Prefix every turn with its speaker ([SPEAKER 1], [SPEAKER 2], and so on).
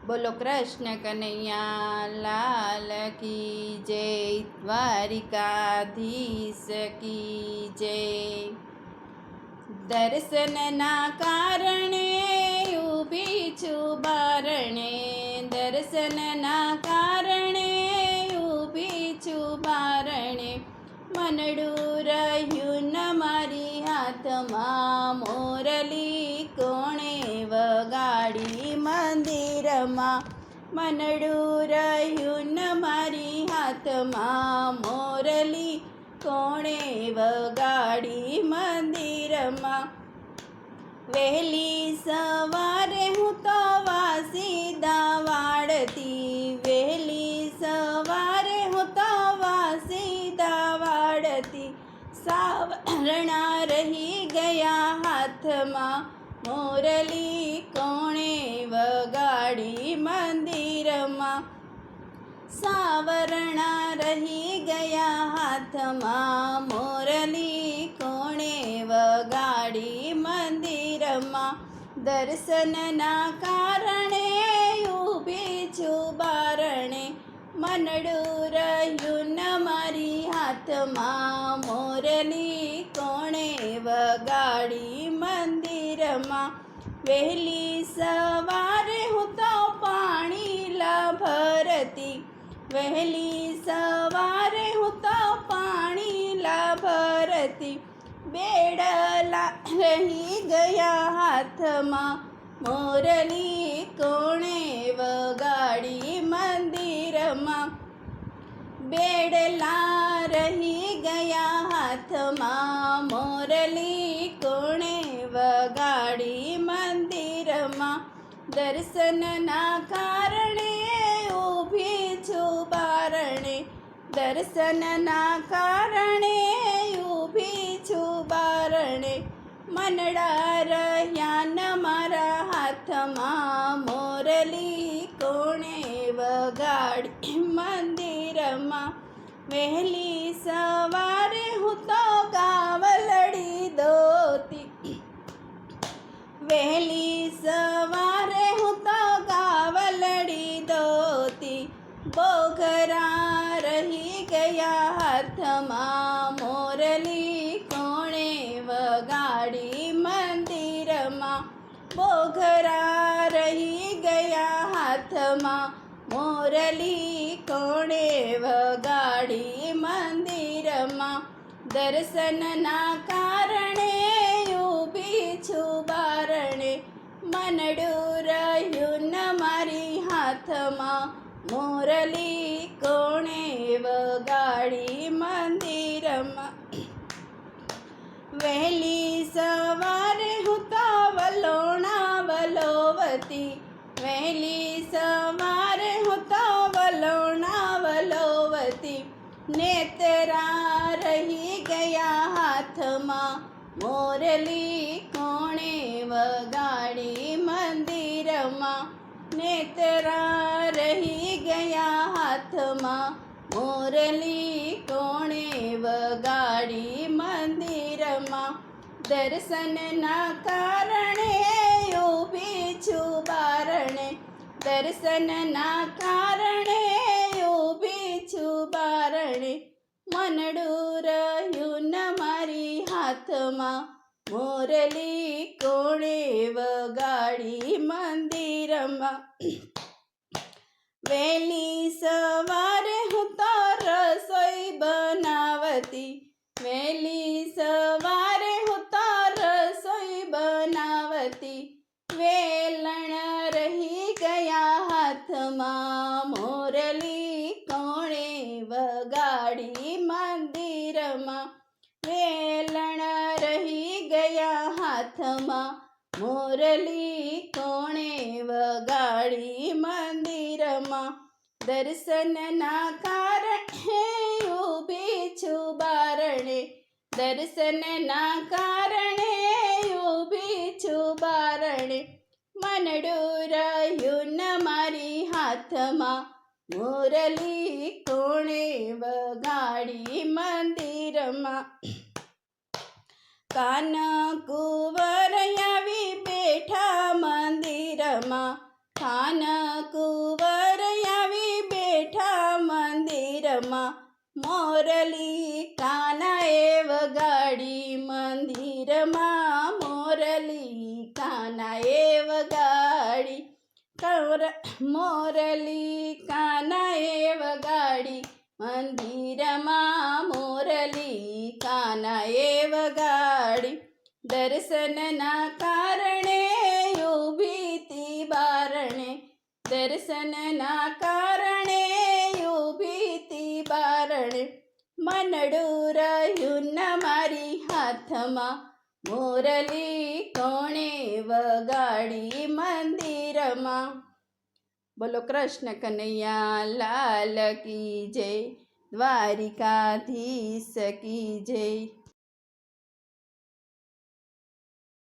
[SPEAKER 1] બોલો કૃષ્ણ કનૈયા લાલ કી જય, દ્વારિકાધીશ કી જય। દર્શનના કારણે ઊભી છું બારણે, દર્શનના કારણે ઊભી છું બારણે। મનડું રહ્યું ન મારી હાથમાં, મોરલી કોણે વગાડી મંદિરમાં। મનડું રહ્યું ન મારી હાથમાં, મોરલી કોણે વગાડી મંદિરમાં। વહેલી સવારે હું તો વાસીદા વાળતી, વહેલી સવારે હું તો વાસીદા વાળતી। સાવરણા રહી ગયા હાથમાં, મોરલી કોણે વગાડી મંદિરમાં। સાવરણા રહી ગયા હાથમાં, મોરલી કોણે વગાડી મંદિરમાં। દર્શનના કારણે ઊભી છું બારણે, મનડું રહ્યું ન મારી હાથમાં, મોરલી કોણે વગાડી મંદિરમાં। વહેલી સવારે હું તો પાણીલા ભરતી, વહેલી સવારે હું તો પાણીલા ભરતી। બેડલા રહી ગયા હાથમાં, મોરલી કોણે વગાડી મંદિરમાં। બેડલા રહી ગયા હાથમાં, મોરલી કોણે વગાડી મંદિરમાં। દર્શનના કારણે ઊભી છું બારણે, દર્શનના કારણે ઊભી છું બારણે। મનડા રહ્યા ન મારા હાથમાં, મોરલી કોણે વગાડી મંદિરમાં। વહેલી સવારે હું તો ગાવલડી દોતી, વહેલી સવારે હું તો ગાવલડી દોતી। બોઘરા રહી ગયા હાથમાં, મોરલી કોણે વગાડી મંદિરમાં। બોઘરા રહી ગયા હાથમાં, મોરલી કોણે વગાડી મંદિરમાં। દર્શનના કારણે ઊભી છું બારણે, મનડું રહ્યું ન મારી હાથમાં, મોરલી કોણે વગાડી મંદિરમાં। વહેલી સવારે હું તો વલોણા વલોવતી, વહેલી સવારે હું તો વલોણા વલોવતી। નેતરા રહી ગયા હાથમાં, મોરલી કોણે વગાડી મંદિરમાં। નેતરા રહી ગયા હાથમાં, મોરલી કોણે વગાડી મંદિરમાં। દર્શનના કારણે ઊભી છું બારણે, દર્શનના કારણે ઊભી છું બારણે। મનડું રહ્યું ન મારી હાથમાં, મોરલી કોણે વગાડી મંદિરમાં। વહેલી સવારે હું તો રસોઈ બનાવતી, વહેલી સવારે હું તો રસોઈ બનાવતી। વેલણ રહી ગયા હાથમાં, મોરલી કોણે વગાડી મંદિરમાં। વેલણ રહી ગયા હાથમાં, મોરલી કોણે વગાડી મંદિરમાં। દર્શનના કારણે ઊભી છું બારણે, દર્શનના કારણે ઊભી છું બારણે। મનડું રહ્યું ન મારી હાથમાં, મોરલી કોણે વગાડી મંદિરમાં। કાન કુંવર આવી બેઠા મંદિરમાં, ખાન કુંવર આવી બેઠા મંદિરમાં મોરલી કાનાએ વગાડી મંદિરમાં મોરલી કાનાએ વગાડી મોરલી કાનાએ વગાડી મંદિરમાં મોરલી કાનાએ વગાડી દર્શનના કારણે ઊભી તી બારણે દર્શનના કારણે ઊભી તી બારણે મનડું રહ્યું ન મારી હાથમાં મોરલી કોણે વગાડી મંદિરમાં. બોલો કૃષ્ણ કનૈયા લાલ કી જય, દ્વારિકાધીશ કી જય.